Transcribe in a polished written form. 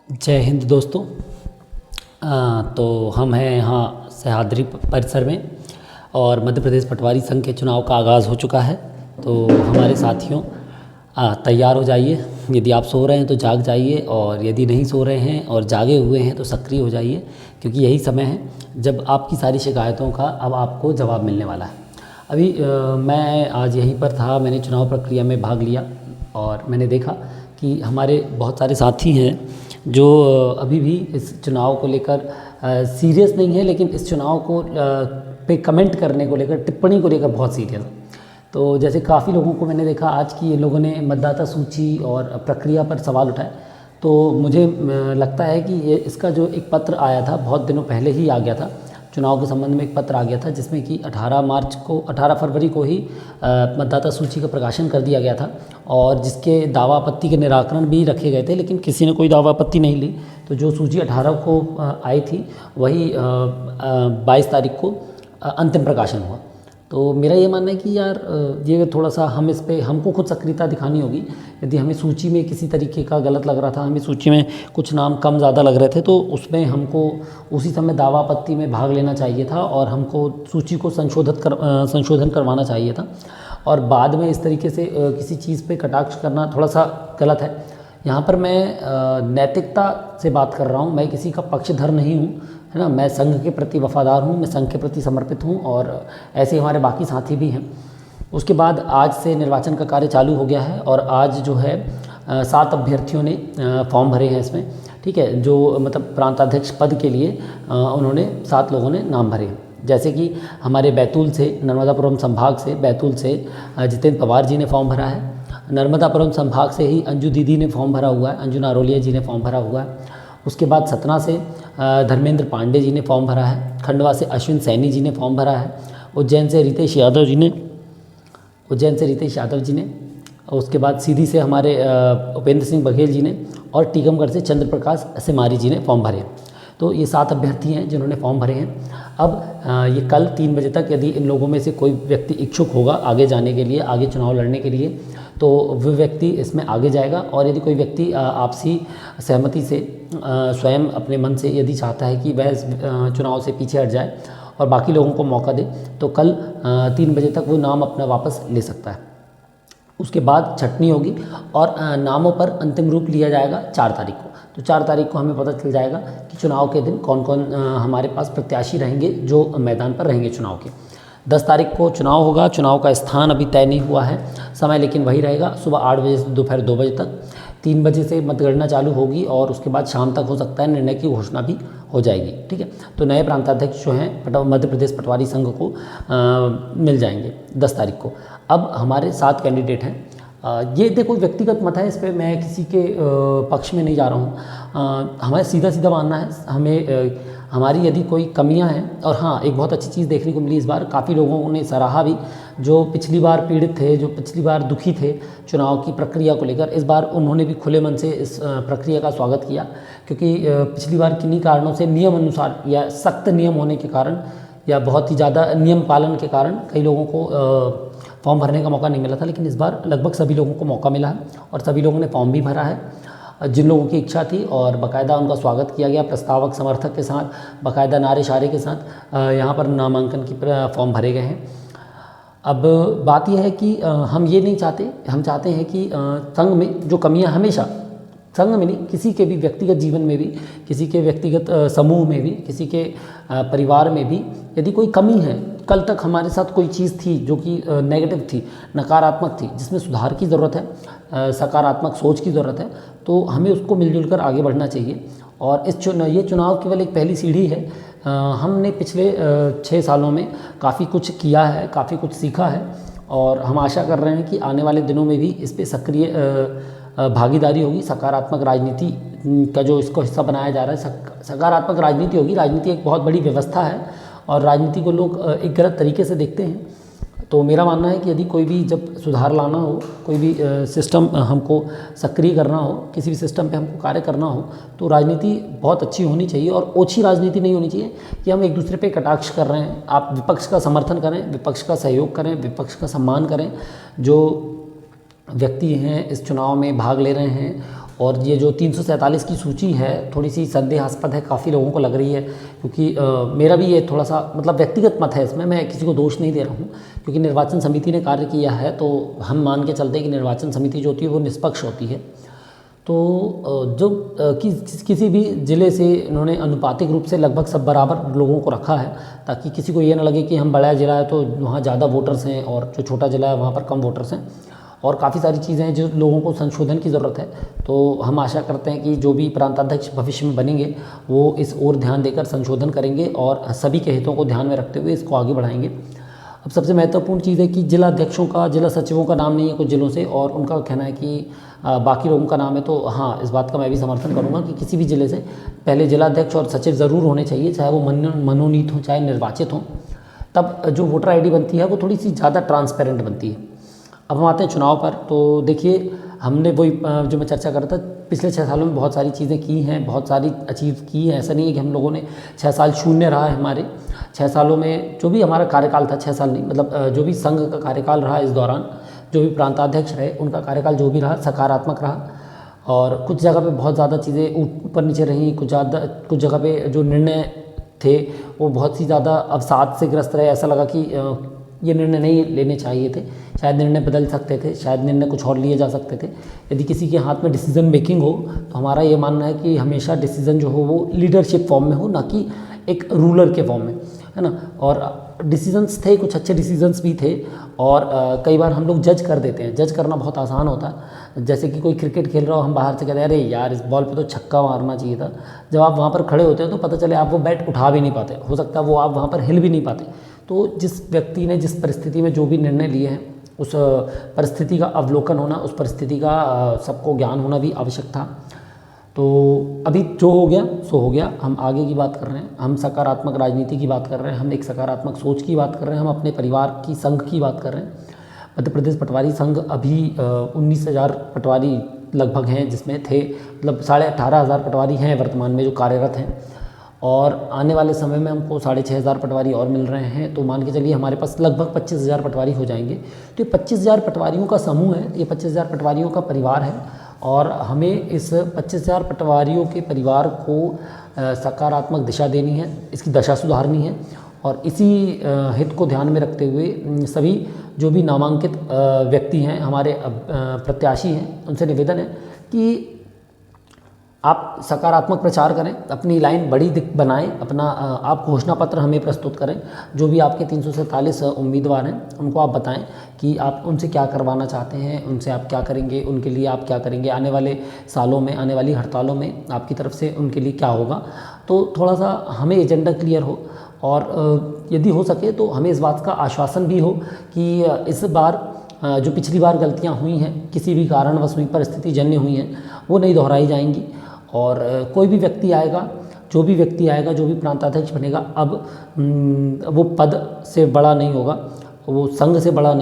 जय हिंद दोस्तों। तो हम हैं यहाँ सह्याद्री परिसर में और मध्य प्रदेश पटवारी संघ के चुनाव का आगाज़ हो चुका है। तो हमारे साथियों तैयार हो जाइए। यदि आप सो रहे हैं तो जाग जाइए, और यदि नहीं सो रहे हैं और जागे हुए हैं तो सक्रिय हो जाइए, क्योंकि यही समय है जब आपकी सारी शिकायतों का अब आपको जवाब मिलने वाला है। अभी मैं आज यहीं पर था, मैंने चुनाव प्रक्रिया में भाग लिया और मैंने देखा कि हमारे बहुत सारे साथी हैं जो अभी भी इस चुनाव को लेकर सीरियस नहीं है, लेकिन इस चुनाव को पे कमेंट करने को लेकर, टिप्पणी को लेकर बहुत सीरियस है। तो जैसे काफ़ी लोगों को मैंने देखा आज कि ये लोगों ने मतदाता सूची और प्रक्रिया पर सवाल उठाए। तो मुझे लगता है कि ये इसका जो एक पत्र आया था, बहुत दिनों पहले ही आ गया था, चुनाव के संबंध में एक पत्र आ गया था जिसमें कि 18 फरवरी को ही मतदाता सूची का प्रकाशन कर दिया गया था, और जिसके दावा आपत्ति के निराकरण भी रखे गए थे, लेकिन किसी ने कोई दावा आपत्ति नहीं ली। तो जो सूची 18 को आई थी वही 22 तारीख को अंतिम प्रकाशन हुआ। तो मेरा ये मानना है कि यार ये थोड़ा सा हम इस पे हमको खुद सक्रियता दिखानी होगी। यदि हमें सूची में किसी तरीके का गलत लग रहा था, हमें सूची में कुछ नाम कम ज़्यादा लग रहे थे, तो उसमें हमको उसी समय दावा आपत्ति में भाग लेना चाहिए था और हमको सूची को संशोधन करवाना चाहिए था। और बाद में इस तरीके से किसी चीज़ पे कटाक्ष करना थोड़ा सा गलत है। यहाँ पर मैं नैतिकता से बात कर रहा हूँ, मैं किसी का पक्षधर नहीं हूँ, है ना। मैं संघ के प्रति वफादार हूँ, मैं संघ के प्रति समर्पित हूँ, और ऐसे हमारे बाकी साथी भी हैं। उसके बाद आज से निर्वाचन का कार्य चालू हो गया है, और आज जो है 7 अभ्यर्थियों ने फॉर्म भरे हैं इसमें, ठीक है। जो मतलब प्रांताध्यक्ष पद के लिए उन्होंने 7 लोगों ने नाम भरे हैं। जैसे कि हमारे बैतूल से, नर्मदापुरम संभाग से बैतूल से जितेंद्र पवार जी ने फॉर्म भरा है। नर्मदापुरम संभाग से ही अंजू दीदी ने फॉर्म भरा हुआ है, अंजू नारोलिया जी ने फॉर्म भरा हुआ है। उसके बाद सतना से धर्मेंद्र पांडे जी ने फॉर्म भरा है। खंडवा से अश्विन सैनी जी ने फॉर्म भरा है। उज्जैन से रितेश यादव जी ने और उसके बाद सीधी से हमारे उपेंद्र सिंह बघेल जी ने, और टीकमगढ़ से चंद्र प्रकाश सिमारी जी ने फॉर्म भरे। तो ये 7 अभ्यर्थी हैं जिन्होंने फॉर्म भरे हैं। अब ये कल 3 बजे तक यदि इन लोगों में से कोई व्यक्ति इच्छुक होगा आगे जाने के लिए, आगे चुनाव लड़ने के लिए, तो वह व्यक्ति इसमें आगे जाएगा। और यदि कोई व्यक्ति आपसी सहमति से स्वयं अपने मन से यदि चाहता है कि वह चुनाव से पीछे हट जाए और बाकी लोगों को मौका दे, तो कल 3 बजे तक वो नाम अपना वापस ले सकता है। उसके बाद छटनी होगी और नामों पर अंतिम रूप लिया जाएगा 4 तारीख को। तो 4 तारीख को हमें पता चल जाएगा कि चुनाव के दिन कौन कौन हमारे पास प्रत्याशी रहेंगे जो मैदान पर रहेंगे चुनाव के। 10 तारीख को चुनाव होगा। चुनाव का स्थान अभी तय नहीं हुआ है, समय लेकिन वही रहेगा, सुबह 8 बजे से दोपहर 2 बजे तक। 3 बजे से मतगणना चालू होगी और उसके बाद शाम तक हो सकता है निर्णय की घोषणा भी हो जाएगी, ठीक है। तो नए प्रांताध्यक्ष जो हैं मध्य प्रदेश पटवारी संघ को मिल जाएंगे 10 तारीख को। अब हमारे 7 कैंडिडेट हैं। ये देखो व्यक्तिगत मत है, इस पर मैं किसी के पक्ष में नहीं जा रहा हूँ। हमें सीधा मानना है, हमें हमारी यदि कोई कमियां हैं। और हाँ, एक बहुत अच्छी चीज़ देखने को मिली इस बार, काफ़ी लोगों ने सराहा भी, जो पिछली बार पीड़ित थे, जो पिछली बार दुखी थे चुनाव की प्रक्रिया को लेकर, इस बार उन्होंने भी खुले मन से इस प्रक्रिया का स्वागत किया। क्योंकि पिछली बार किन्हीं कारणों से नियम अनुसार या सख्त नियम होने के कारण या बहुत ही ज़्यादा नियम पालन के कारण कई लोगों को फॉर्म भरने का मौका नहीं मिला था, लेकिन इस बार लगभग सभी लोगों को मौका मिला है और सभी लोगों ने फॉर्म भी भरा है जिन लोगों की इच्छा थी, और बाकायदा उनका स्वागत किया गया प्रस्तावक समर्थक के साथ, बाकायदा नारे शारे के साथ यहाँ पर नामांकन की फॉर्म भरे गए हैं। अब बात यह है कि हम ये नहीं चाहते, हम चाहते हैं कि संघ में जो कमियाँ हमेशा, संघ में नहीं, किसी के भी व्यक्तिगत जीवन में भी, किसी के व्यक्तिगत समूह में भी, किसी के परिवार में भी यदि कोई कमी है, कल तक हमारे साथ कोई चीज़ थी जो कि नेगेटिव थी, नकारात्मक थी, जिसमें सुधार की ज़रूरत है, सकारात्मक सोच की ज़रूरत है, तो हमें उसको मिलजुल कर आगे बढ़ना चाहिए। और ये चुनाव केवल एक पहली सीढ़ी है। हमने पिछले 6 सालों में काफ़ी कुछ किया है, काफ़ी कुछ सीखा है, और हम आशा कर रहे हैं कि आने वाले दिनों में भी इस पर सक्रिय भागीदारी होगी। सकारात्मक राजनीति का जो इसको हिस्सा बनाया जा रहा है, सकारात्मक राजनीति होगी। राजनीति एक बहुत बड़ी व्यवस्था है और राजनीति को लोग एक गलत तरीके से देखते हैं। तो मेरा मानना है कि यदि कोई भी जब सुधार लाना हो, कोई भी सिस्टम हमको सक्रिय करना हो, किसी भी सिस्टम पे हमको कार्य करना हो, तो राजनीति बहुत अच्छी होनी चाहिए और ओछी राजनीति नहीं होनी चाहिए कि हम एक दूसरे पे कटाक्ष कर रहे हैं। आप विपक्ष का समर्थन करें, विपक्ष का सहयोग करें, विपक्ष का सम्मान करें। जो व्यक्ति हैं इस चुनाव में भाग ले रहे हैं और ये जो 347 की सूची है थोड़ी सी संदेहास्पद है, काफ़ी लोगों को लग रही है, क्योंकि मेरा भी ये थोड़ा सा मतलब व्यक्तिगत मत है इसमें, मैं किसी को दोष नहीं दे रहा हूँ, क्योंकि निर्वाचन समिति ने कार्य किया है तो हम मान के चलते हैं कि निर्वाचन समिति जो होती है वो निष्पक्ष होती है। तो जो किसी भी ज़िले से इन्होंने अनुपातिक रूप से लगभग सब बराबर लोगों को रखा है, ताकि किसी को ये ना लगे कि हम बड़ा ज़िला है तो वहाँ ज़्यादा वोटर्स हैं और जो छोटा ज़िला है वहाँ पर कम वोटर्स हैं। और काफ़ी सारी चीज़ें हैं जो लोगों को संशोधन की ज़रूरत है, तो हम आशा करते हैं कि जो भी प्रांताध्यक्ष भविष्य में बनेंगे वो इस ओर ध्यान देकर संशोधन करेंगे और सभी के हितों को ध्यान में रखते हुए इसको आगे बढ़ाएंगे। अब सबसे महत्वपूर्ण चीज़ है कि जिला अध्यक्षों का, जिला सचिवों का नाम नहीं है कुछ ज़िलों से, और उनका कहना है कि बाकी लोगों का नाम है। तो हाँ, इस बात का मैं भी समर्थन करूँगा कि किसी भी ज़िले से पहले जिला अध्यक्ष और सचिव ज़रूर होने चाहिए, चाहे वो मनोनीत हों चाहे निर्वाचित हों, तब जो वोटर आईडी बनती है वो थोड़ी सी ज़्यादा ट्रांसपेरेंट बनती है। अब हम आते हैं चुनाव पर। तो देखिए, हमने वही जो मैं चर्चा कर रहा था, पिछले 6 सालों में बहुत सारी चीज़ें की हैं, बहुत सारी अचीव की हैं। ऐसा नहीं है कि हम लोगों ने 6 साल शून्य रहा है। हमारे 6 सालों में जो भी हमारा कार्यकाल था, 6 साल नहीं मतलब जो भी संघ का कार्यकाल रहा, इस दौरान जो भी प्रांताध्यक्ष रहे उनका कार्यकाल जो भी रहा सकारात्मक रहा। और कुछ जगह पे बहुत ज़्यादा चीज़ें ऊपर नीचे रहीं, कुछ जगह पे जो निर्णय थे वो बहुत ही ज़्यादा अवसाद से ग्रस्त रहे। ऐसा लगा कि ये निर्णय नहीं लेने चाहिए थे, शायद निर्णय बदल सकते थे, शायद निर्णय कुछ और लिए जा सकते थे। यदि किसी के हाथ में डिसीजन मेकिंग हो तो हमारा ये मानना है कि हमेशा डिसीजन जो हो वो लीडरशिप फॉर्म में हो, ना कि एक रूलर के फॉर्म में, है ना। और डिसीजंस थे, कुछ अच्छे डिसीजंस भी थे, और कई बार हम लोग जज कर देते हैं। जज करना बहुत आसान होता है। जैसे कि कोई क्रिकेट खेल रहा हो, हम बाहर से कहते हैं अरे यार इस बॉल पे तो छक्का मारना चाहिए था। जब आप वहाँ पर खड़े होते हैं तो पता चले आप वो बैट उठा भी नहीं पाते, हो सकता है वो आप वहाँ पर हिल भी नहीं पाते। तो जिस व्यक्ति ने जिस परिस्थिति में जो भी निर्णय लिए हैं, उस परिस्थिति का अवलोकन होना, उस परिस्थिति का सबको ज्ञान होना भी आवश्यक था। तो अभी जो हो गया सो हो गया, हम आगे की बात कर रहे हैं, हम सकारात्मक राजनीति की बात कर रहे हैं, हम एक सकारात्मक सोच की बात कर रहे हैं, हम अपने परिवार की संघ की बात कर रहे हैं। मध्य प्रदेश पटवारी संघ अभी 19,000 पटवारी लगभग हैं, जिसमें थे मतलब 18,500 पटवारी हैं वर्तमान में जो कार्यरत हैं, और आने वाले समय में हमको 6,500 पटवारी और मिल रहे हैं। तो मान के चलिए हमारे पास लगभग 25,000 पटवारी हो जाएंगे। तो ये 25,000 पटवारियों का समूह है, ये 25,000 पटवारियों का परिवार है, और हमें इस 25,000 पटवारियों के परिवार को सकारात्मक दिशा देनी है, इसकी दशा सुधारनी है। और इसी हित को ध्यान में रखते हुए सभी जो भी नामांकित व्यक्ति हैं, हमारे प्रत्याशी हैं, उनसे निवेदन है कि आप सकारात्मक प्रचार करें, अपनी लाइन बड़ी बनाएं, अपना आप घोषणा पत्र हमें प्रस्तुत करें। जो भी आपके 347 उम्मीदवार हैं उनको आप बताएं कि आप उनसे क्या करवाना चाहते हैं, उनसे आप क्या करेंगे, उनके लिए आप क्या करेंगे, आने वाले सालों में, आने वाली हड़तालों में आपकी तरफ से उनके लिए क्या होगा। तो थोड़ा सा हमें एजेंडा क्लियर हो, और यदि हो सके तो हमें इस बात का आश्वासन भी हो कि इस बार जो पिछली बार गलतियाँ हुई हैं, किसी भी कारणवश हुई, परिस्थिति जन्य हुई हैं, वो नहीं दोहराई जाएंगी। और कोई भी व्यक्ति आएगा, जो भी व्यक्ति आएगा, जो भी प्रांताध्यक्ष बनेगा, अब वो पद से बड़ा नहीं होगा, वो संघ से बड़ा नहीं